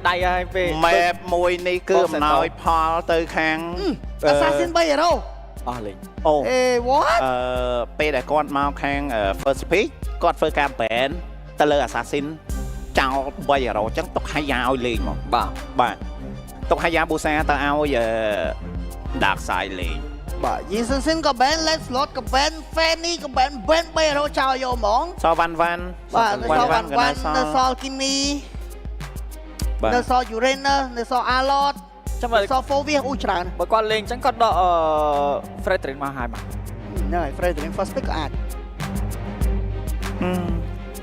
ដៃហើយពេល map មួយនេះគឺអំណោយផលទៅខាង Assassin 3 Hero អស់លេង អូ what ពេលដែលគាត់មកខាង first pick គាត់ធ្វើការ ban ទៅលើ assassin ចោល3 hero អញ្ចឹងទុកហាយ៉ាឲ្យលេងមកបាទទុកហាយ៉ាប៊ូសាទៅឲ្យ dark side លេង បាទ Assassin ក៏ ban Let's Lot ក៏ ban Fanny ក៏ ban 3 Hero ចោលយកហ្មង សវ៉ាន់វ៉ាន់ បាទ វ៉ាន់វ៉ាន់ នៅសល់ Kimi បាទ នៅសល់ Uranus នៅសល់ Alot ចាំមើល សល់ Fovia អូច្រើន បើគាត់លេងអញ្ចឹងគាត់ដកFredrin មកហើយមក ហ្នឹងហើយ Fredrin first pick ក៏អាច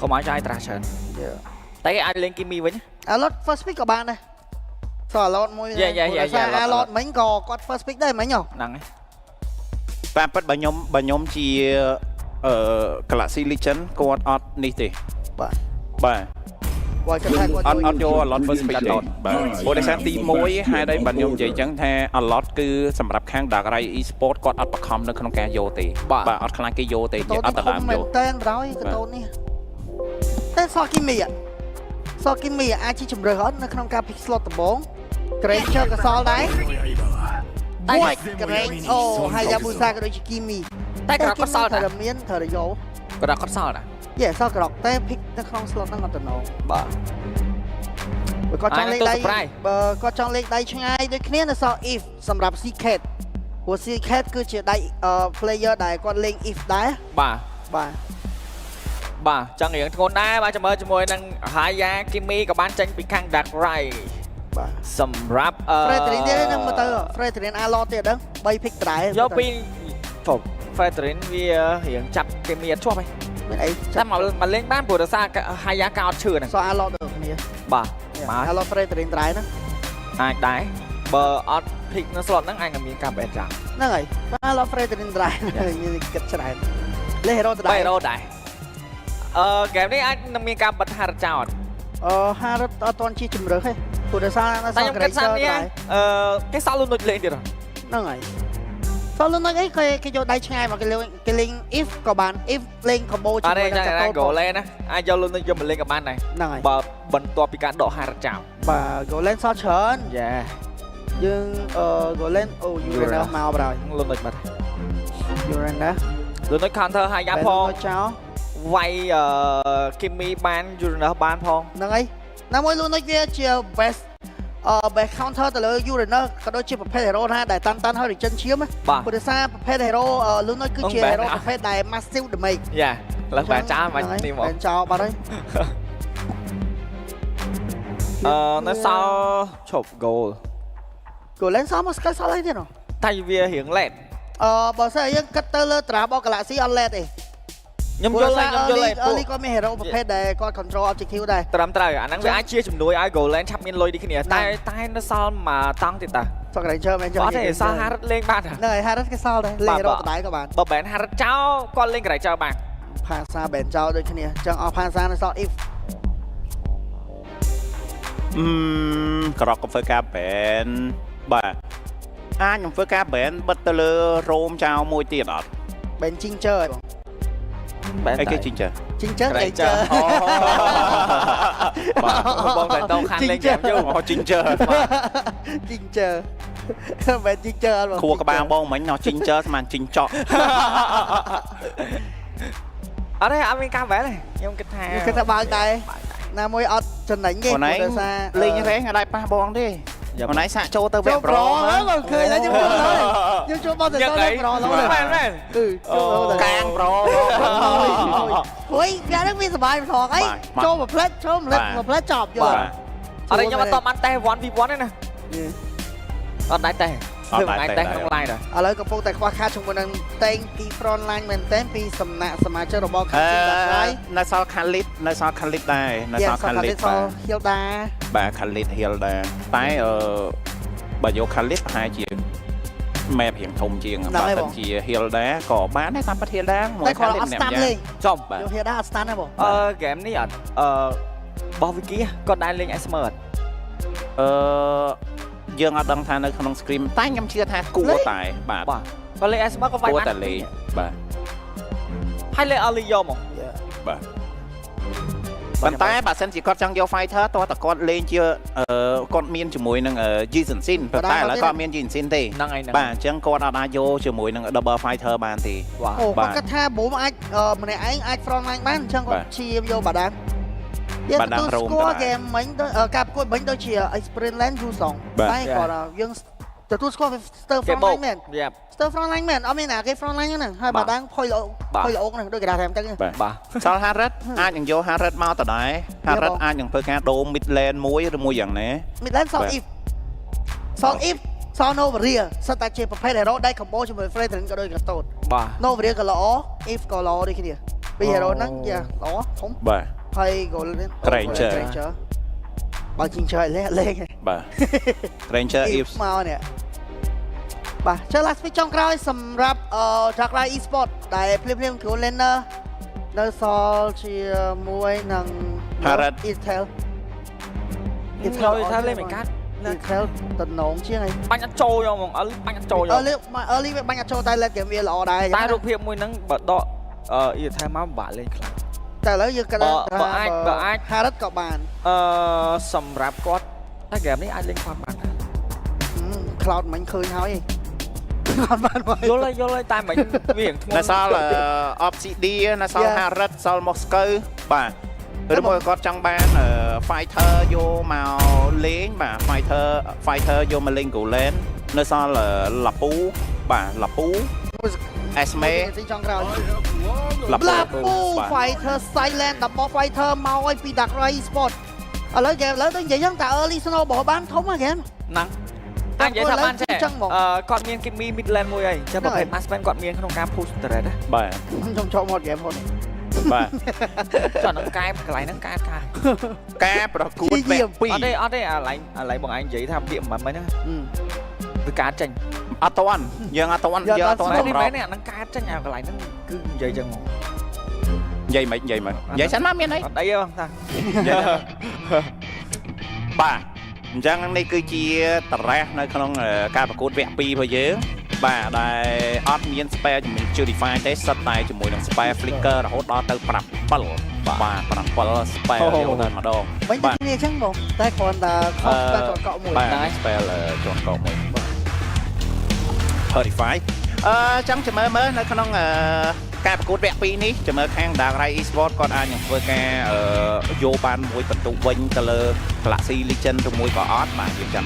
កុំឲ្យចាយត្រាស់ច្រើនតែគេអាចលេង Kimi វិញ Alot first pick ក៏បានដែរសល់ Alot មួយ Alot មិញក៏គាត់ first pick ដែរមិញហ៎ ហ្នឹងហើយ តាមពិតបើខ្ញុំជាGalaxy Legend គាត់អត់នេះទេបាទគាត់គាត់ថាគាត់ អត់យក Allot first pick ទេបាទព្រោះដោយសារទី1ហេតុអីបាទខ្ញុំនិយាយអញ្ចឹងថា Allot គឺសម្រាប់ខាង Dark Rai Esport គាត់អត់បខំនៅក្នុងការយកទេបាទអត់ខ្លាចគេយកទេអត់ដណ្ដើមយកតែបណ្ដោយកតូននេះតែសល់ Kimi អាចជាជំរឿអត់នៅក្នុងការ pick slot ដំបូង Granger ក៏សល់ដែរតែ Granger អូ Hayabusa ក៏ដូចជា Kimi តែក្រកគាត់សល់តែ ត្រូវមានត្រូវយក ក្រកគាត់សល់តែ សល់ក្រកតែ pick នៅក្នុង slot ហ្នឹងអត់ទៅណោបាទបើគាត់ចង់លេខដៃបើគាត់ចង់លេខដៃឆ្ងាយដូចគ្នានៅសល់ if សម្រាប់ Secret ព្រោះ Secret គឺជាដៃ player ដែលគាត់លេង if ដែរបាទចឹងរៀងធ្ងន់ដែរបាទចាំមើលជាមួយនឹង Haya Kimi ក៏បានចេញពីខាង Dark Rai បាទសម្រាប់Fredrin ទៀតហ្នឹងមើលទៅ Fredrin Alot ទៀតហ្នឹង3 pick ដែរយកពី Fredrin វារៀងចាប់ Kimi អត់ជាប់ហីមានអីតែមកលេងបានព្រោះដោយសារ Haya កោតឈឺហ្នឹងសល់ Alot ដូចគ្នាបាទ Alot Fredrin ដែរហ្នឹងអាចដែរបើអត់ pick នៅ slot ហ្នឹងអាចនឹងមានការបែនចាំហ្នឹងហើយ Alot Fredrin ដែរមានគិតច្រើនលេ hero ដែរ hero ដែរហ្គេមនេះអាចនឹងមានការបិទHarutចោលHarut អត់ទាន់ជាជំរឿទេព្រោះដោយសារនៅសល់ Granger ដែរគេសល់លុនដូចលេងទៀតហ្នឹងហើយសល់លុនដូចអីគេយកដៃឆ្ងាយមកគេលេង if ក៏បាន if លេង combo ជាមួយនឹង Golen ណាអាចយកលុនដូចយកមកលេងក៏បានដែរហ្នឹងហើយបើបន្ទាប់ពីការដកHarutចោលបាទ Golen សល់ច្រើនយើង Golen អូ Uranus មកបរហើយលុនដូចបាត់ Uranus លុនដូច counter Haya ផងចោលវាយKimi បាន Uranus បានផងហ្នឹងហើយណាមួយលុនដូចវាជា best best counter ទៅលើ Uranus ក៏ដូចជាប្រភេទ hero ណាដែលតាន់ហើយចិនឈាមព្រោះដោយសារប្រភេទ hero លុនដូចគឺជា hero ប្រភេទដែល massive damage ឡើងបែរចោលមិននេះមកបែរចោលបាត់ហើយនៅសល់ឈប់ goal Golen សល់មកស្គាល់សល់អីទៀតតែវារៀង late បើសិនយើងគិតទៅលើត្រារបស់ Galaxy អត់ late ទេខ្ញុំយល់ហើយEarly គាត់មាន hero ប្រភេទដែលគាត់ control objective ដែរត្រឹមត្រូវអាហ្នឹងវាអាចជាជំនួយឲ្យ Golen ឆាប់មានលុយដូចគ្នាតែនៅសល់មកតង់ទៀតតាសល់ Granger មែនចឹងអត់ទេសល់ Harut លេងបានហ្នឹងហើយ Harut គេសល់ដែរលេង hero ដដែលក៏បានបើ ban Harut ចោលគាត់លេង Granger បានផាសា ban ចោលដូចគ្នាចឹងអស់ផាសានៅសល់ if ក្រកក៏ធ្វើការ ban បាទខ្ញុំធ្វើការ ban បិទទៅលើ Rome ចោលមួយទៀតអត់ ban Ginger ហ៎បងអីគេ Ginger Granger បងតែតោខាងលេងហ្គេមយូរGinger ban Ginger អត់បងខួរក្បាលបងមិញ Ginger ស្មាន ជីងចក់អត់ទេអត់មានការបែរទេខ្ញុំគិតថាបើកដែរណាមួយអត់ចំណេញទេដោយសារលេងរេងអត់ដែរប៉ះបងទេhôm nay xạ châu tao vẽ pro mà cười là nhưng cho bao giờ tao vẽ pro lâu rồi càng pro ui ra nước viên bài thọ ấy cho một plate chọc vô ở đây nhưng mà tao ăn tay 1v1 đấy nè ở đây tay ធ្វើថ្ងៃតែក្នុង line ដែរឥឡូវកំពុងតែខ្វះខាតជាមួយនឹងតែងពី front line មែនតើពីសំណាក់សមាជិករបស់ នៅសល់ Khalid នៅសល់ Khalid ដែរនៅសល់ Khalid សល់ Hilda បាទ Khalid Hilda តែបើយក Khalid ប្រហែលជា map រៀងធំជាងបើមិនជា Hilda ក៏បានដែរតាមពិត Hilda មួយ Khalid ម្នាក់យ៉ាងចំបាទយក Hilda អត់ stand ទេបងហ្គេមនេះអត់បោះវិគីគាត់ដែរលេង Esmer អត់យើងអត់ដឹងថានៅក្នុង screen តែខ្ញុំជឿថាគួរតែបាទគាត់លេង Esmer ក៏វាយបានគួរតែលេងបាទហើយលេង Oli យកមកបាទ ប៉ុន្តែបើសិនជាគាត់ចង់យក fighter តោះតែគាត់លេងជាគាត់មានជាមួយនឹង Jason Sin ប៉ុន្តែឥឡូវគាត់មាន Jason Sin ទេបាទអញ្ចឹងគាត់អាចយកជាមួយនឹង double fighter បានទេ អូគាត់គិតថាបូមអាចម្នាក់ឯងអាច front line បានអញ្ចឹងគាត់ព្យាយាមយកបាដាមយើងទទួលស្គាល់ហ្គេមមិញការប្រកួតមិញដូចជា Sprint Land យូសងតែគាត់យើងទទួលស្គាល់ Stir front line មែន Stir front line មែនអត់មានណាគេ front line ហ្នឹងហើយបាដាមផុយល្អហ្នឹងដូចគេថាតាមចឹងបាទសល់ Harrod អាចនឹងយក Harrod មកតដែរ Harrod អាចនឹងធ្វើការដូរ mid lane មួយឬមួយយ៉ាងណា mid lane សល់ if សល់ Novaria សិតតែជាប្រភេទ hero ដែល combo ជាមួយ Fredrin ក៏ដូចក៏តូតបាទ Novaria ក៏ល្អ if ក៏ល្អដូចគ្នាពី hero ហ្នឹងយ៉ាល្អធំបាទហើយ Ranger បើជីងchơiលេងបាទ Ranger if មកនេះបាទចុះ last pick ចុងក្រោយសម្រាប់Dark Knight Esports ដែលភ្លាមគ្រូ laner នៅសល់ជាមួយនឹង Harrod Intel ថាលេងមិនកាត់ Intel តំណងជាងអីបាញ់អត់ចូលយកហ្មងបាញ់អត់ចូលយក early វាបាញ់អត់ចូលតែ late game វាល្អដែរតែរូបភាពមួយហ្នឹងបើដកIntel មកពិបាកលេងខ្លាំងតែឥឡូវយើងគិតថាបើអាច Harrod ក៏បានសម្រាប់គាត់តែហ្គេមនេះអាចលេងគាត់បាន Cloud មិញឃើញហើយគាត់បានមកយល់ហើយតែមិញវារៀងធ្ងន់នៅសល់ Obsidian នៅសល់ Harrod សល់ Moscow បាទឬមួយគាត់ចង់បាន fighter យកមកលេងបាទ fighter យកមកលេង Golan នៅសល់ Lapu បាទ Lapu Esme ទីចុងក្រោយ Lapu fighter silent double fighter មកឲ្យពី Dark Knight Esports ឥឡូវគេឥឡូវទៅនិយាយចឹងតែ early snow របស់បានធំហ្គេមហ្នឹងអាចនិយាយថាបានចេះគាត់មាន Kimmy mid lane មួយហើយចឹងប្រភេទ Aspen គាត់មានក្នុងការ push turret ណាបាទខ្ញុំចូលមកហ្គេមហ្នឹងបាទចុះនឹងកែកន្លែងហ្នឹងការប្រកួតវគ្គ2អត់ទេអាឡៃបងឯងនិយាយថាពាក្យមិនហ្នឹងគឺការចេញអត់តាន់យើងអត់តាន់នេះមែនអាហ្នឹងការចេញអាកន្លែងហ្នឹងគឺនិយាយចឹងហ្មងនិយាយមិននិយាយសិនមកមានអីអត់អីទេបងតាបាទអញ្ចឹងនេះគឺជាតរ៉េសនៅក្នុងការប្រកួតវគ្គ2របស់យើងបាទដែលអត់មាន spare ជាមួយ Judify ទេសិតតែជាមួយនឹង spare flicker រហូតដល់ទៅ7បាទ7 spare យកទៅម្ដងបាទគ្នាអញ្ចឹងបងតែគ្រាន់តែខុស spare ជាន់កក់មួយបាទ spare ជាន់កក់មួយJudify ចង់មើលនៅក្នុងការប្រកួតវគ្គ2នេះចាំមើលខាង Dark Knight Esports គាត់អាចនឹងធ្វើការយកបានមួយបន្ទុកវិញទៅលើ Galaxy Legend ឬមួយក៏អត់បាទយើងចាំ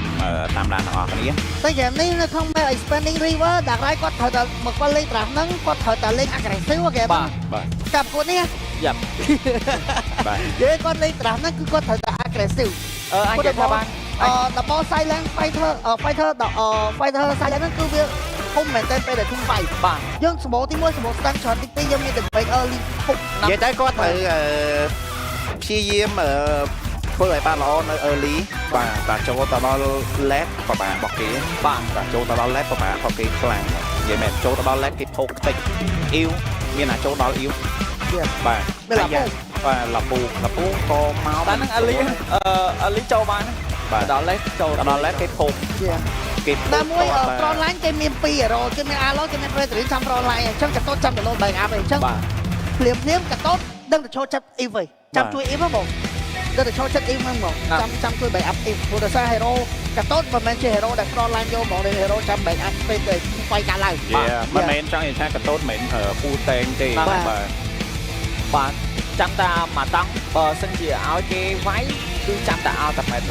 តាមដានទាំងអស់គ្នាតែហ្គេមនេះនៅក្នុង Expanding River Dark Knight គាត់ត្រូវតែមកគាត់លេងត្រាស់ហ្នឹងគាត់ត្រូវតែលេង aggressive ហ្គេមបាទការប្រកួតនេះយ៉ាប់បាទនិយាយគាត់លេងត្រាស់ហ្នឹងគឺគាត់ត្រូវតែ aggressive អាចនិយាយថាបាន double silent fighter fighter silent ហ្នឹងគឺវាធំមែនតើពេលដែល team fight បាទយើងសម្បូរទី1សម្បូរស្ដាំច្រើនទី2យើងមាន damage early ពុកនិយាយតែគាត់ត្រូវព្យាយាមធ្វើឲ្យបានល្អនៅ early បាទចូលទៅដល់ late ប្រហែលរបស់គេបាទចូលទៅដល់ late ប្រហែលរបស់គេខ្លាំងនិយាយមែនចូលទៅដល់ late គេផុកតិចអ៊ីវមានអាចចូលដល់អ៊ីវបាទបាទឡាពូក៏មកតែនឹងអាលីចូលបានបាទដល់ late ចូលដល់ late គេផុកគេតែមួយ front line គេមាន2 hero គេមាន Alo គេមាន Fredrin ចាំ front line អញ្ចឹងកតូតចាំទៅលោត back up អញ្ចឹងភ្លាមកតូតដឹងតែចូលចិត្ត Eve ចាំជួយ Eve បងដឹងតែចូលចិត្ត Eve ហ្នឹងបងចាំជួយ back up Eve ព្រោះតែសារ hero កតូតមិនមែនជា hero ដែល front line យកហ្មងតែ hero ចាំ back up ពេលទៅ fight កាត់ឡើងមិនមែនចង់និយាយថាកតូតមិនមែនពូតែងទេបាទចាំតាមកតង់បើសិនជាឲ្យគេវាយគឺចាំតា ultimate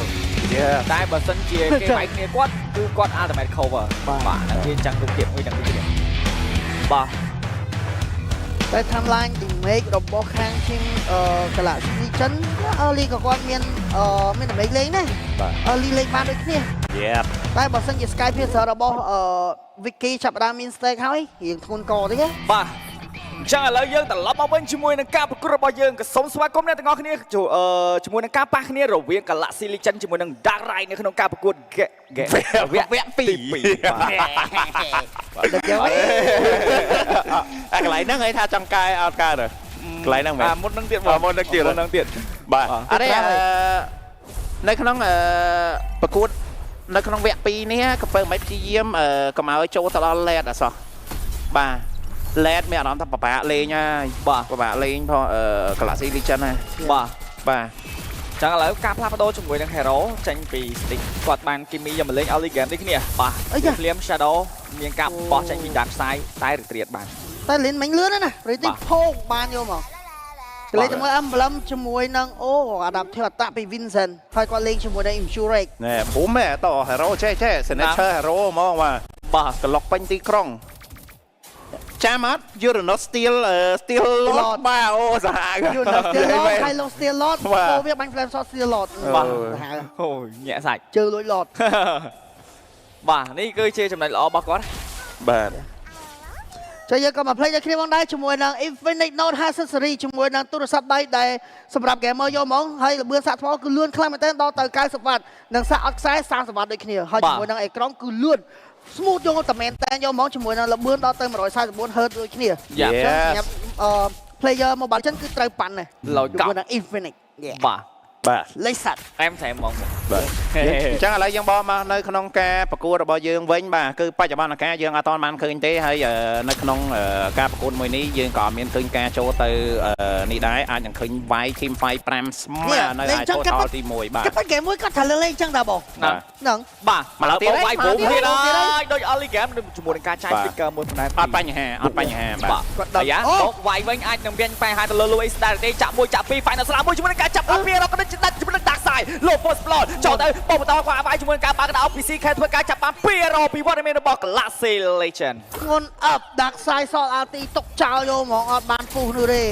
តែបើសិនជាគេវាយគ្នាគាត់គឺគាត់ ultimate cover បាទហ្នឹងវាចឹងរូបភាពមួយចឹងទៅទៀតបាទតែ timeline damage របស់ខាង team Galaxy Legend early ក៏គាត់មានdamage លេងដែរបាទ early លេងបានដូចគ្នាតែបើសិនជា Sky Piercer របស់ Vicky ចាប់ដើមមាន stake ហើយរៀងធ្ងន់កតិចទេបាទអញ្ចឹងឥឡូវយើងត្រឡប់មកវិញជាមួយនឹងការប្រកួតរបស់យើងក៏សូមស្វាគមន៍អ្នកទាំងអស់គ្នាជាមួយនឹងការប៉ះគ្នារវាង Galaxy Legend ជាមួយនឹង Dark Knight នៅក្នុងការប្រកួតវគ្គ2អាកន្លែងហ្នឹងហៅថាចង្កែអត់កើតកន្លែងហ្នឹងមែនមុននឹងទៀតបាទអរេនៅក្នុងប្រកួតនៅក្នុងវគ្គ2នេះក៏ពើមិនព្យាយាមកុំឲ្យចូលទៅដល់ late អសោះបាទ LED មានអារម្មណ៍ថាពិបាកលេងហើយបាទពិបាកលេងផងGalaxy Legend ណាបាទ បាទ ចឹងឥឡូវការផ្លាស់ប្ដូរជាមួយនឹង Hero ចេញពី stick គាត់បានគីមីយកមកលេង early game នេះគ្នាបាទភ្លាម Shadow មានការបោះចេញពី Dark Side តែ retreat បាន តែលេងមិញលឿនណា rating ផោកបានយកមកទៅលេងជាមួយ Emblem ជាមួយនឹងអូ adaptive attack ពី Vincent ហើយគាត់លេងជាមួយនឹង Insurance ណែភូមិត Hero ចេះ Signature Hero ហ្មងបាទក្លុកពេញទីក្រុងចាំអត់ Uranus Steel Lord បាទអូសាហាវ Uranus Steel Lord ហើយ Steel Lord ពោវាបាញ់ Flame Sword Steel Lord បាទអូយញាក់សាច់ ជើលួច Lord បាទនេះគឺជាចំណុចល្អរបស់គាត់បាទ ចូលយើងក៏មក play ដូចគ្នាផងដែរជាមួយនឹង Infinite Note 50 series ជាមួយនឹងទូរស័ព្ទដៃដែលសម្រាប់ gamer យកហ្មងហើយល្បឿនសាកថ្មគឺលឿនខ្លាំងមែនទែនដល់ទៅ90 W និងសាកអត់ខ្សែ30 W ដូចគ្នាហើយជាមួយនឹងអេក្រង់គឺលឿន smooth យកតែមែនតែនយកហ្មងជាមួយនឹងល្បឿនដល់ទៅ144 Hz ដូចគ្នាសម្រាប់player mobile ចឹងគឺត្រូវប៉ាន់ណាជាមួយនឹង Infinite បាទ បាទ លេខសាត់ អែមស្រែមហ្មង បាទអញ្ចឹងឥឡូវយើងបមកនៅក្នុងការប្រកួតរបស់យើងវិញបាទគឺបច្ចុប្បន្នការយើងអត់ទាន់បានឃើញទេហើយនៅក្នុងការប្រកួតមួយនេះយើងក៏អត់មានឃើញការចូលទៅនេះដែរអាចនឹងឃើញវាយ team fight 5ស្មើនៅឯ total ទី1បាទ តែ game មួយគាត់ថាលេងចឹងដែរបងហ្នឹង បាទមកលើបងវាយព្រមទៀតហើយដូច early game ជាមួយនឹងការចាយ flicker មួយប៉ុណ្ណេះអត់បញ្ហាបាទគាត់ដល់យ៉ាបងវាយវិញអាចនឹងមានបញ្ហាទៅលើ Louis Star ទេចាក់មួយចាក់ពីរ final ស្លាប់មួយជាមួយនឹងការចាប់ពីរក៏ដូចដាច់ជាមួយនឹង Dark Side លោក Post Plot ចូលទៅបងបន្តគាត់វាយជាមួយនឹងការបើកដោ PC ខែធ្វើការចាប់បាន200ពីវត្តមានរបស់ Galaxy Legend ធ្ងន់ up Dark Side សល់ RT ទុកចោលយកហ្មងអត់បានពុះនោះទេ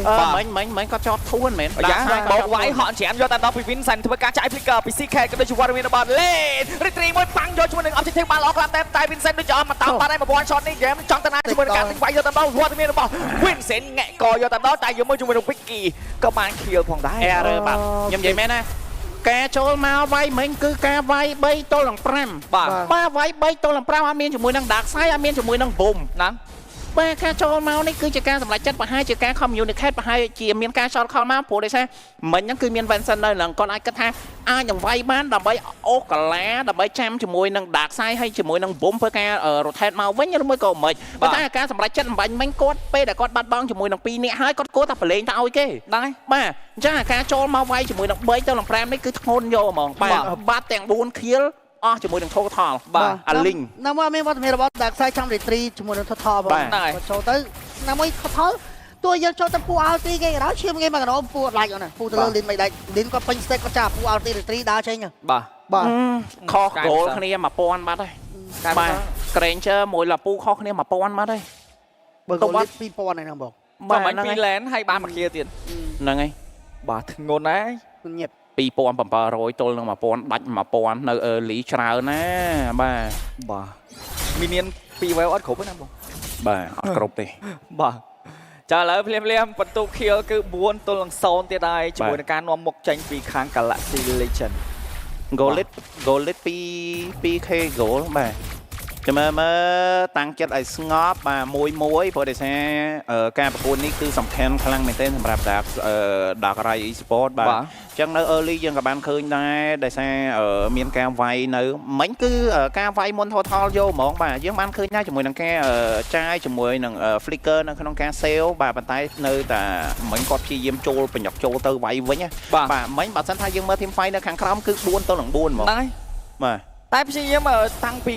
មិញគាត់ចោតធួនមែន យ៉ាបងវាយហត់ច្រាមយកតែដល់ពី Vincent ធ្វើការចាយ flicker PC ខែក៏ដូចជាវត្តមានរបស់ Lane Retreat មួយប៉ាំងយកជាមួយនឹង objective បានល្អខ្លាំងតែ Vincent ដូចជាអត់មកតាមបានហើយ1000 shot នេះ game ចង់តាណាជាមួយនឹងការទិញវាយយកតែដល់វត្តមានរបស់ Vincent ងាក់កយកតែដល់តែយកមួយជាមួយនឹង Vicky ក៏បាន kill ផងដែរបាទខ្ញុំនិយាយមែនណាការចូលមកវាយមិញគឺការវាយ3ទល់នឹង5បាទវាយ3ទល់នឹង5អត់មានជាមួយនឹង Dark Side អត់មានជាមួយនឹង Boom ហ្នឹងបាទការចូលមកនេះគឺជាការសម្រេចចិត្តប្រហែលជាការ communicate ប្រហែលជាមានការ short call មកព្រោះដោយសារមិញហ្នឹងគឺមាន Vincent នៅឡើងគាត់អាចគិតថាអាចនឹងវាយបានដើម្បីអូសកាឡាដើម្បីចាំជាមួយនឹង Dark Side ហើយជាមួយនឹង Boom ធ្វើការ rotate មកវិញឬមួយក៏មិនប៉ុន្តែការសម្រេចចិត្តអំបញ្ញមិញគាត់ពេលដែលគាត់បាត់បង់ជាមួយនឹង2នាក់ហើយគាត់គួរតែប្រឡែងទៅឲ្យគេហ្នឹងហើយបាទអញ្ចឹងការចូលមកវាយជាមួយនឹង3ទៅនឹង5នេះគឺធ្ងន់យកហ្មងបាទបាត់ទាំង4ខៀលអស់ជាមួយនឹង total បាទអាលីងណាមួយមានវត្តមានរបស់ Dark Side ចាំ retreat ជាមួយនឹង total បងចូលទៅណាមួយ total តួយើងចូលទៅពូ RT គេដល់ឈាមគេមកកណ្ដោពូអត់ឡាច់អត់ណាពូទៅលើ lane មិនដាច់ lane គាត់ពេញ stake គាត់ចាប់ពូ RT retreat ដើរចេញបាទខុស goal គ្នា1000បាត់ហើយបាទ Granger មួយលាពូខុសគ្នា1000បាត់ហើយបើគាត់ 2000 ហ្នឹងបងបាទមិនពី lane ហើយបានមក clear ទៀតហ្នឹងហើយបាទធ្ងន់ដែរញៀប2700ទល់នឹង1000ដាច់1000នៅ early ច្រើនណាបាទ minion 2 wave អត់គ្រប់ទេណាបងបាទអត់គ្រប់ទេបាទចាឥឡូវភ្លាមបន្ទុក kill គឺ4ទល់នឹង0ទៀតហើយជាមួយនឹងការនាំមុខចេញពីខាង Galaxy Legend goal lit 2k goal បាទចាំមើលតាំងចិត្តឲ្យស្ងប់បាទមួយព្រោះដោយសារការប្រកួតនេះគឺសំខាន់ខ្លាំងមែនទែនសម្រាប់ Dark Rai Esports បាទអញ្ចឹងនៅ early យើងក៏បានឃើញដែរដោយសារមានការវាយនៅមិញគឺការវាយមុន total យកហ្មងបាទយើងបានឃើញដែរជាមួយនឹងការចាយជាមួយនឹង flicker នៅក្នុងការ sale បាទប៉ុន្តែនៅតែមិញគាត់ព្យាយាមចូលបញ្ញុកចូលទៅវាយវិញបាទមិញបើសិនថាយើងមើល team fight នៅខាងក្រោមគឺ4ទល់នឹង4ហ្មងហ្នឹងហើយបាទតែព្យាយាមតាំងពី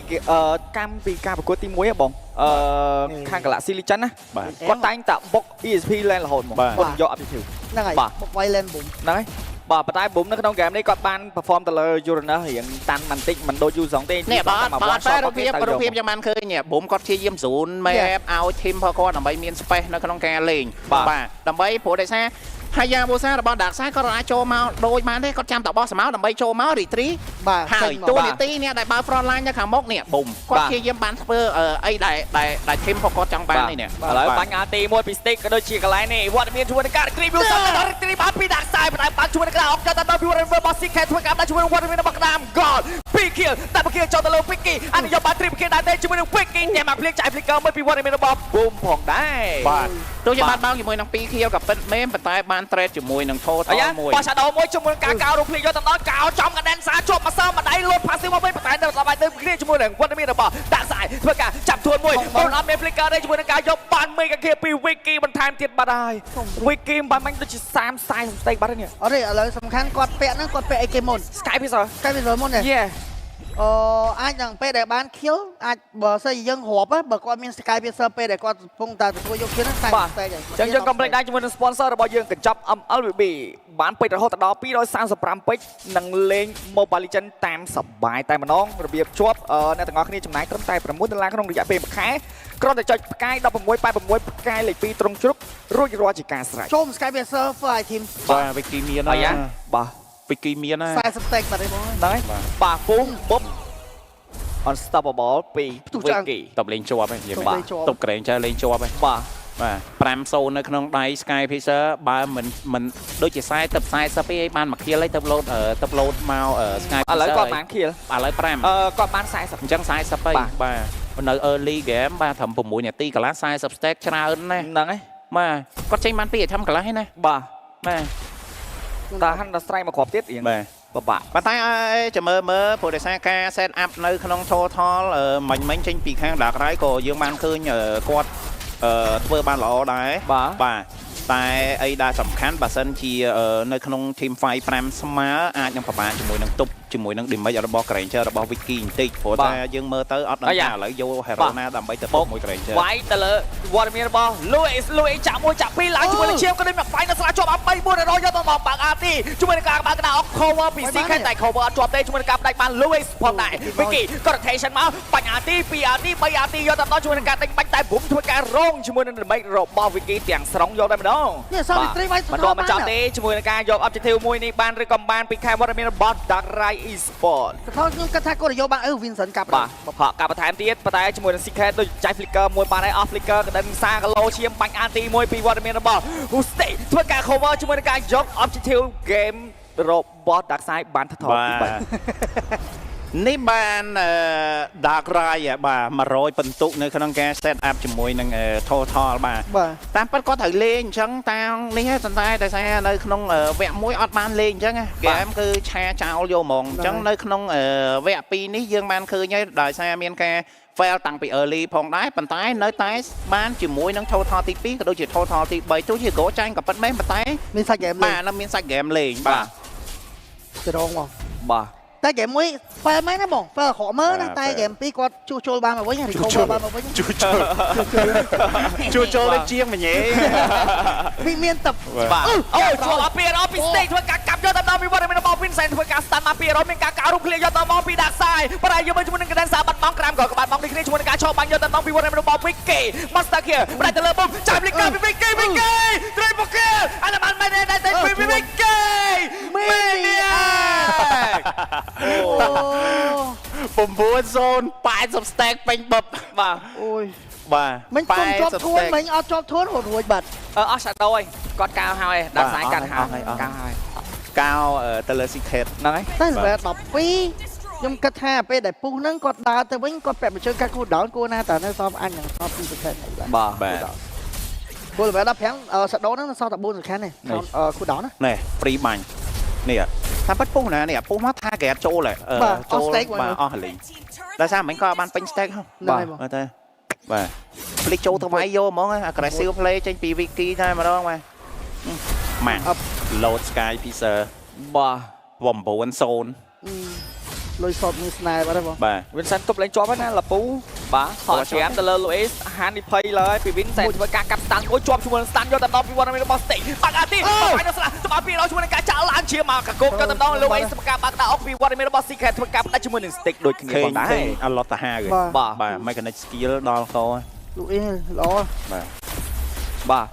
កម្មពីការប្រកួតទី1ហ៎បងខាង Galaxy Legend ណាគាត់តែងតែបុក ESP lane រហូតហ្មងគាត់យក objective ហ្នឹងហើយបុកវាយ lane Boom ហ្នឹងហើយបាទប៉ុន្តែ Boom នៅក្នុង game នេះគាត់បាន perform ទៅលើ Uranus រៀងតាន់បន្តិចមិនដូច U2 ទេនេះបាទតែរូបភាពយ៉ាងបានឃើញនេះ Boom គាត់ព្យាយាម zone map ឲ្យ team របស់គាត់ដើម្បីមាន space នៅក្នុងការលេងបាទដើម្បីព្រោះដោយសារហើយយ៉ាងបូសារបស់ Dark Side គាត់អាចចូលមកដូចបានទេគាត់ចាំតបោះស្មៅដើម្បីចូលមក retreat បាទហើយតួនាទីនេះដែលបើ front line នៅខាងមុខនេះ Boom គាត់ព្យាយាមបានធ្វើអីដែល team របស់គាត់ចង់បាននេះឥឡូវបាញ់ RT មួយពី stick ក៏ដូចជាកន្លែងនេះវត្តមានជួយនឹងការ review សតដល់ retreat បានពី Dark Side តែបានជួយនឹងការអុកទៅដល់ viewer របស់ CK ធ្វើការដាក់ជួយនឹងវត្តមានរបស់ក្តាម goal 2 kill តែបើ kill ចូលទៅលើ Vicky អានេះយកបាន triple kill ដែរទេជាមួយនឹង Vicky ញ៉ាំមកភ្លៀងចាយ flicker មួយពីវត្តមានរបស់ Boom ផងដែរបាទទោះជាបានបងជាមួយនឹង2 kill ក៏ពិតមែនប៉ុន្តែបាន trade ជាមួយនឹងtotal មួយបោះ shadow មួយជាមួយនឹងការកោររូបភ្លៀងយកទៅដល់កោចំកណ្ដេនសាជាប់មកសើម្ដាយលូត passive មកវិញប៉ុន្តែដល់បាយទៅគ្នាជាមួយ ជាមួយនឹងវត្តមានរបស់ដាក់ស្អាយធ្វើការចាប់ខ្លួនមួយបងអត់មាន flicker ទេជាមួយនឹងការយកបានមេកាគៀពី Wiki បន្ថែមទៀតបាត់ហើយ Wiki បានបាញ់ដូចជា30 40 stake បាត់ហើយនេះ អត់ទេឥឡូវសំខាន់គាត់ពាក់ហ្នឹងគាត់ពាក់អីគេមុន Sky Pizzer Sky Pizzer មុនទេ Yeah អាចនឹងពេលដែលបាន kill អាចបើសិនយើងរាប់បើគាត់មាន Sky Pizzer ពេលដែលគាត់កំពុងតែទទួលយក kill ហ្នឹងតែ បាទ stake អញ្ចឹងយើង complete ដែរជាមួយនឹង sponsor របស់យើងកញ្ចប់ MLBB បានពេជ្ររហូតដល់235ពេជ្រនិងលេង Mobile Legends តាមសប្បាយតែម្ដងរបៀបជាប់អ្នកទាំងអស់គ្នាចំណាយត្រឹមតែ$6ក្នុងរយៈពេល1ខែគ្រាន់តែចុចផ្កាយ1686ផ្កាយលេខ2ត្រង់ជ្រុករួចរាល់ជាការស្រេច ចូល Sky Pizzer for item បាទ Wiki មាន អាយ៉ា ណា បាទ Wiki មានណា 40 stake បាត់ទេបង ហ្នឹងហើយបាទពុំបុប Unstoppable ពី Wiki តបលេងជាប់ហ្នឹងយើង បាទ តបក្រែងចាលេងជាប់ហ្នឹង បាទ បាទ5-0នៅក្នុងដៃ Sky Pizzer បើមិនដូចជា40ទៅ40ពីឲ្យបានមួយខៀលឲ្យទៅលោតមក Sky ឥឡូវ Pizzer គាត់បានខៀល ឥឡូវ5 គាត់បាន40 អញ្ចឹង40ហើយបាទនៅ early game បាទត្រឹម6នាទីកន្លះ40 stack ច្រើនណាស់ ហ្នឹងហើយ បាទគាត់ចេញបានពី item កន្លះហើយណា បាទ បាទ តើហាន់ដល់ strike មកគ្រាប់ទៀតរៀង បាទ បបាក់ ប៉ុន្តែចាំមើលព្រោះដោយសារការ set up នៅក្នុង total មិញចេញពីខាង Dark Rai ក៏យើងបានឃើញគាត់ធ្វើបានល្អដែរបាទតែអីដែលសំខាន់បើសិនជានៅក្នុង team fight 5ស្មើអាចនឹងប្រមាណជាមួយនឹងទប់ជាមួយនឹង damage របស់ Granger របស់ Wiki បន្តិចព្រោះតែយើងមើលទៅអត់ដឹងថាឥឡូវយក hero ណាដើម្បីទៅទប់មួយ Granger វាយទៅលើវត្តមានរបស់ Louis ចាក់មួយចាក់ពីរឡើងជាមួយនឹងឈាមក៏ដូចមក fight នៅស្លាជាប់3 4រយយកទៅមកបាក់ RT ជាមួយនឹងការបាក់កណ្ដាល cover ពី CK តែ cover អត់ជាប់ទេជាមួយនឹងការផ្ដាច់បាន Louis ផងដែរ Wiki ក៏ rotation មកបាញ់ RT 2 RT 3 RT យកទៅដល់ជាមួយនឹងការដេញបាច់តែព្រមធ្វើការរងជាមួយនឹង damage របស់ Wiki ទាំងស្រុងយកតែម្ដង នេះសល់ត្រីវាយ មិនដល់មិនចប់ទេជាមួយនឹងការយក objective មួយនេះបានឬក៏បានពីខេមវត្តមានរបស់ Dark Rai Esport គាត់ខ្ញុំគិតថាគាត់យកបានVincent កាប់ បាទកាប់បន្ថែមទៀតប៉ុន្តែជាមួយនឹង Secret ដូចចៃ flicker មួយបានហើយ off flicker ក៏ដឹងសាគីឡូឈាមបាញ់ anti មួយពីវត្តមានរបស់ Huste ធ្វើការ cover ជាមួយនឹងការយក objective game របស់ Dark Side បានថតទី3 នេះបាន Dark Rai បាទ100ពិន្ទុនៅក្នុងការ set up ជាមួយនឹង total បាទតាមពិតគាត់ត្រូវលេងអញ្ចឹងតាមនេះតែតែសារនៅក្នុងវគ្គ1អត់បានលេងអញ្ចឹងហ្គេមគឺឆាចោលយកហ្មងអញ្ចឹងនៅក្នុងវគ្គ2នេះយើងបានឃើញហើយដោយសារមានការ fail តាំងពី early ផងដែរប៉ុន្តែនៅតែបានជាមួយនឹង total ទី2ក៏ដូចជា total ទី3ទោះជា go ចាញ់ក៏ពិតមែនប៉ុន្តែមានសាច់ game បាទមានសាច់ game លេងបាទទៅរងមក បាទ តែហ្គេមមួយ fail មែនណាបងfail ក្រក់មើលណាតែហ្គេម2គាត់ជួសជុលបានមកវិញ recover បានមកវិញជួសជុលទៅជាងម្ញេ មានទឹក បាទអូចូលអពីពី stage ធ្វើការកាប់យកទៅដល់ពីវត្តមានរបស់ Vincent ធ្វើការ stand មកពី100មានការកោរុំឃ្លៀយកទៅមកពី Dark Side ប៉ុន្តែយកមកជាមួយនឹង Condenser បាត់បង់ក្រាមក៏បាត់បង់ដូចគ្នាជាមួយនឹងការឆោបាញ់យកទៅពីវត្តមានរបស់ Wiki Master Kill ប្រែទៅលើបុំចាប់ flicker ពី Wiki Triple Kill អានបានមែនតែពី Wiki មែននេះ980 stack ពេញបបបាទ អូយ បាទ មិញខ្ញុំជាប់ធួនមិញអត់ជាប់ធួនរួចបាត់ អស់ shadow ហើយគាត់កៅហើយ Dark Side កាត់ហើយកៅហើយក ៅទៅលើ secret ហ្នឹងហើយ តែលេ12ខ្ញុំគិតថាពេលដែលពុះហ្នឹងគាត់ដើរទៅវិញគាត់ពាក់បញ្ជើកាត់គូដោនគួរណាតែនៅសល់អញនឹងសល់2 second បាទ គូលេ15 shadow ហ្នឹងសល់តែ4 second ទេគូដោនណា នេះ free បាញ់នេះតាមពិតពុះណានេះពុះមក target ចូលចូលបាទអស់លីងដោយសារមិញក៏បានពេញ stack បាទតែបាទ flick ចូលទៅវាយយកហ្មង aggressive play ចេញពី Wiki តែម្ដងបាទម៉ាក់ load Sky Pizzer បាទ9-0លុយសតមួយស្នេហ៍បាទបង បាទ Vincent ទប់លេងជាប់ហើយណាលពូបាទហត់ច្រាមទៅលើ Louis ហានីភ័យឡើយពី Vincent ធ្វើការកាប់ stand មួយជាប់ជាមួយនឹង stand យកទៅដល់ពីវត្តមានរបស់ Stick បាក់អាទីបាយនៅស្លាទៅដល់ពីដល់ជាមួយនឹងការចាក់ឡើងជាមកកកយកទៅដល់ Louis ធ្វើការបាក់ដាក់អុកពីវត្តមានរបស់ Secret ធ្វើការផ្ដាច់ជាមួយនឹង Stick ដូចគ្នាផងដែរ អឡតតាហាបាទ mechanic skill ដល់ក Louis ល្អបាទ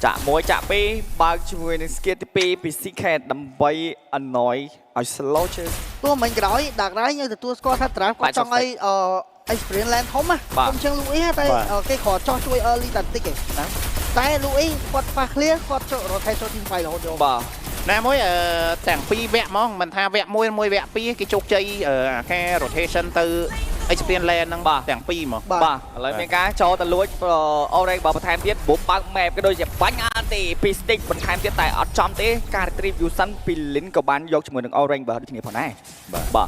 ចាក់1ចាក់2បើកជាមួយនឹង skill ទី2ពី Secret ដើម្បី annoy ឲ្យ slow ជើទោះមិញក្រោយដាក់រ៉ៃយើងទទួលស្គាល់ថា draft គាត់ចង់ឲ្យ experience land ធំណាខ្ញុំជើង Louis តែគេគ្រាន់ចោះជួយ early តែតិចឯណាតែ Louis គាត់ fast clear គាត់ចូល rotation team fight រហូតយកបាទណាមួយទាំង2វគ្គហ្មងមិនថាវគ្គ1មួយវគ្គ2គេជោគជ័យការ rotation ទៅ experience land ហ្នឹងទាំង2ហ្មងបាទឥឡូវមានការចូលទៅលួច orange បើបន្ថែមទៀតបុំបើក map ក៏ដូចជាបាញ់ anti ពី stick បន្ថែមទៀតតែអត់ចំទេការ retrieve Yusan ពី Lin ក៏បានយកជាមួយនឹង orange បើដូចគ្នាផងដែរបាទ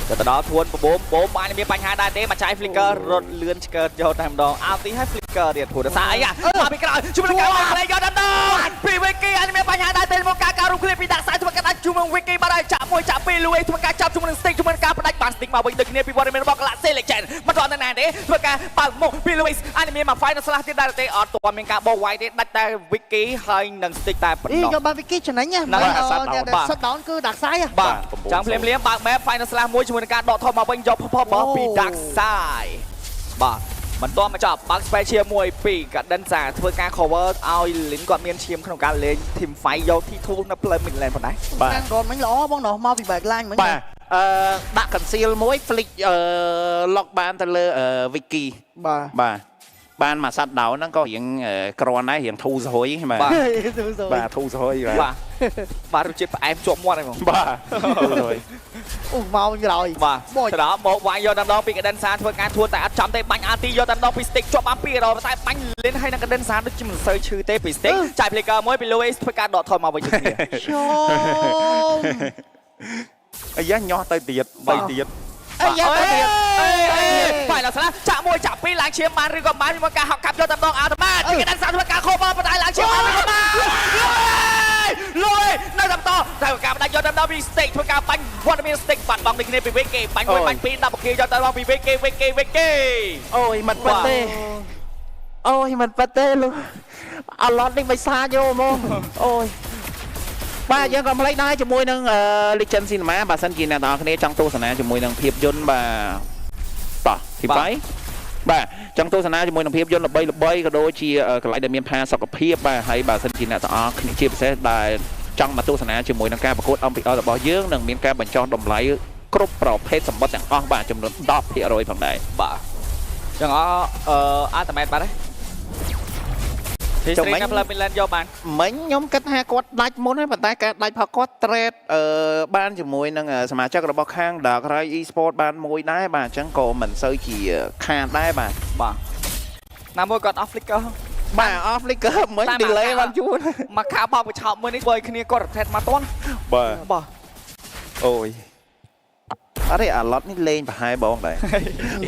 ទៅដល់ធួនបបោមបានមានបញ្ហាដែរទេមកចាយ flicker រត់លឿនឆ្កើតយកតែម្ដងអោទីឲ្យ flicker ទៀតព្រោះដល់អីមកពីក្រោយជួយនឹងការផ្លេយកដល់ពី Wiki អញមានបញ្ហាដែរទេមកការរូបឃ្លីបពីដាក់ខ្សែធ្វើការដាច់ជួយនឹង Wiki បានហើយចាក់មួយចាក់ពីរលួយធ្វើការចាប់ជួយនឹង stick ជួយនឹងការបដាច់បាន stick មកវិញដូចគ្នាពីវត្តមានរបស់ Galaxy Legend មិនទាន់ណាទេធ្វើការបើកមុខពី Louis អញមានមក final slash ទៀតដែរទេអត់ទាន់មានការបោះវាយទេដាច់តែ Wiki ហើយនឹង stick តែប៉ុណ្ណោះយកបាន Wiki ចំណេញណាសិតដោនគឺដាក់ខ្សែបាទចាំភ្លាមបើក map final slash មួយជាមួយនឹងការដកថយមកវិញយកផបពី Dark Side បាទមិនទាន់មកចប់បើក special មួយពីកាដិនសាធ្វើការ cover ឲ្យលីនគាត់មានឈាមក្នុងការលេង team fight យក T2 នៅផ្លូវ midlane ប៉ុណ្ណេះបាទគាត់មិញល្អបងនោះមកពី back line មិញបាទដាក់ conceal មួយ flick lock បានទៅលើ Wiki បាទបានមកសាត់ដោហ្នឹងក៏រៀងក្រាន់ដែររៀងធូរសហួយបាទបាទធូរសហួយបាទរសជាតិផ្អែមជាប់មាត់ហ្នឹងបងបាទធូរសហួយអូមកក្រោយបាទទៅដល់មកវាយយកតែម្ដងពីកាដិនសាធ្វើការធួនតែអត់ចំទេបាញ់អាទីយកតែម្ដងពី stick ជាប់បាន200តែបាញ់លិនហើយនឹងកាដិនសាដូចជាមិនសូវឈឺទេពី stick ចាយ flicker មួយពី Louis ធ្វើការដកថយមកវិញទៅគ្នាឈោមអាយ៉ាញោះទៅទៀត3ទៀតអាយ៉ាទៅទៀតបាយឡាស្លាចាក់មួយចាក់ពីរឡើងឈាមបានឬក៏បានមកការហកកាប់យកតែម្ដងអាតម៉ាពីកាដិនសាធ្វើការ cover បណ្ដាលឡើងឈាមបានឬក៏បានលុយនៅតែបន្តតែការបដាច់យកតែម្ដងពី stick ធ្វើការបាញ់វត្តមាន stick បាត់បង់ដូចគ្នាពី Wiki បាញ់មួយបាញ់ពីរ10គីយកតែម្ដងពី Wiki អូយមិនប៉ិតទេអូយមិនប៉ិតទេលោកអាឡតនេះមិនសាយកហ្មងអូយបាទយើងក៏មិនភ្លេចដែរជាមួយនឹង Legend Cinema បើសិនជាអ្នកនរគ្នាចង់ទស្សនាជាមួយនឹងភាពយន្តបាទតោះទី3បាទចង់ទស្សនាជាមួយនឹងភាពយន្តល្បីក៏ដូចជាកន្លែងដែលមានផាសុខភាពបាទហើយបើសិនជាអ្នកទាំងអស់គ្នាជាពិសេសដែលចង់មកទស្សនាជាមួយនឹងការប្រកួត MPL របស់យើងនឹងមានការបញ្ចុះតម្លៃគ្រប់ប្រភេទសម្បត្តិទាំងអស់បាទចំនួន 10% ផងដែរបាទចឹងអាតមែតបាត់ហើយចាំមិញផ្លូវមីឡែនយកបានមិញខ្ញុំគិតថាគាត់ដាច់មុនហើយប៉ុន្តែការដាច់ផកគាត់ trade បានជាមួយនឹងសមាជិករបស់ខាង Dark Rai Esport បានមួយដែរបាទអញ្ចឹងក៏មិនសូវជាខាតដែរបាទណាមួយគាត់ off flicker បាទ off flicker មិញ delay បានជួនមកខាបោកបញ្ឆោតមួយនេះបើគ្នាគាត់ rotate មកតន់បាទអូយអរេអាឡតនេះលេងប្រហែលបងដែរ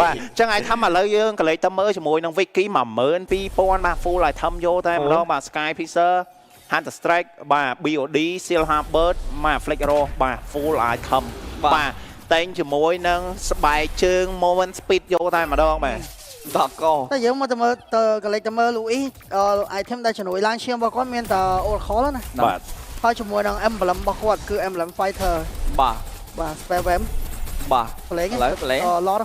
បាទអញ្ចឹងឲ្យថាឥឡូវយើងក៏លេងទៅមើលជាមួយនឹង Wiki 12000បាទ full item យកតែម្ដងបាទ Sky Fisher Hunter Strike បាទ BOD Silver Bird បាទ Flick Raw បាទ full item បាទតែងជាមួយនឹងស្បែកជើង Moment Speed យកតែម្ដងបាទដល់កតែយើងមកទៅមើលទៅក៏លេចទៅមើល Louis item ដែលជំនួយឡើងឈាមរបស់គាត់មានតែ Oracle ណាបាទហើយជាមួយនឹង emblem របស់គាត់គឺ emblem fighter បាទ spell web បាទប្លេងឡត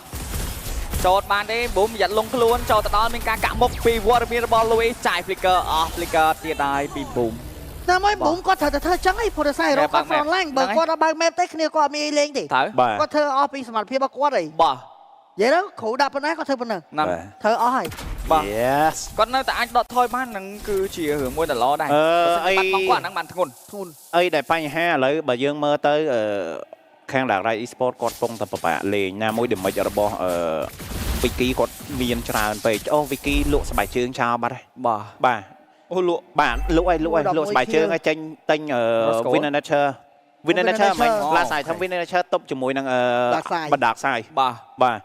ចូលបានទេប៊ូមយ៉ាត់លងខ្លួនចូលទៅដល់មានការកាក់មុខពីវត្តមានរបស់ Louis ចាយ flicker off flicker ទៀតហើយពីប៊ូមតែមួយប៊ូមគាត់ត្រូវតែធ្វើចឹងឯងព្រោះតែសាររកគាត់ front line បើគាត់អត់បើក map ទេគ្នាគាត់អត់មានលេងទេគាត់ធ្វើអស់ពីសមត្ថភាពរបស់គាត់ឯងបាទនិយាយទៅគ្រូដាក់ប៉ុណ្ណាគាត់ធ្វើប៉ុណ្ណឹងធ្វើអស់ហើយបាទ yes គាត់នៅតែអាចដកថយបានហ្នឹងគឺជារឿងមួយដ៏ល្អដែរអីបាត់បង់គាត់ហ្នឹងបានធ្ងន់អីដែលបញ្ហាឥឡូវបើយើងមើលទៅខាង Dark Rai Esport គាត់ពងតែពិបាកលេងណាមួយ damage របស់ Wiki គាត់មានច្រើនពេកអូ Wiki លក់ស្បែកជើងចោលបាត់ហើយបាទអូលក់បាទលក់ស្បែកជើងឲ្យចេញទិញ Winner Nature មិន last item Winner Nature តុបជាមួយនឹងDark Side បាទ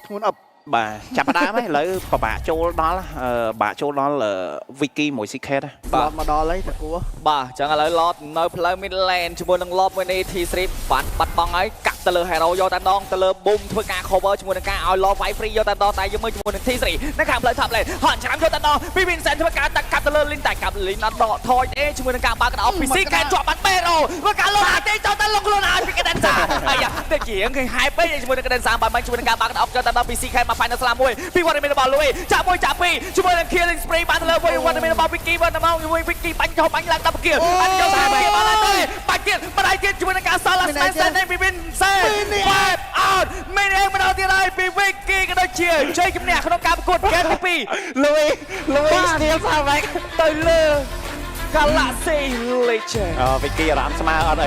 ធ្ងន់អប់បាទចាប់ផ្ដើមហើយឥឡូវពិបាកចូលដល់Wiki មួយ Secret បាទមកដល់ហើយតាគួរបាទអញ្ចឹងឥឡូវឡតនៅផ្លូវ mid lane ជាមួយនឹង lob មួយនេះ T3 បាត់បង់ហើយកាក់ទៅលើ hero យកតែម្ដងទៅលើ boom ធ្វើការ cover ជាមួយនឹងការឲ្យ lob fight free យកតែម្ដងតែយើងមើលជាមួយនឹង T3 នៅខាងផ្លូវ top lane ហត់ច្រាំយកតែម្ដងពី Vincent ធ្វើការកាត់ទៅលើ lane តែកាប់ lane អត់ដកថយទេជាមួយនឹងការបើកក្តោបពី CK ជាប់បាត់ Bero ធ្វើការលុបអាទេចូលតែលុកខ្លួនហើយពី Cadenza អាយ៉ាតែជាងគេ hype ពេកជាមួយនឹង Cadenza បានជាមួយនឹងការបើកក្តោបយកតែម្ដងពី CK មក final slam មួយពីវត្តមានរបស់ Louis ចាក់មួយចាក់ពីរជាមួយនឹង killing spree បានទៅលើវត្តមានរបស់ Wiki បានទៅមក Wiki បាញ់ចុះបាញ់ឡើង10 kill បាញ់យកតែkill បានទេបាច់ទៀតជាមួយនឹងការសល់ last man standing ពី Vincent 5 out មានអីមកដល់ទៀតហើយពី Wiki ក៏ដូចជាជ័យជំនះក្នុងការប្រកួត game ទី2 Louis steal សាវែកទៅលើ Galaxy Legend Wiki អារម្មណ៍ស្មើអត់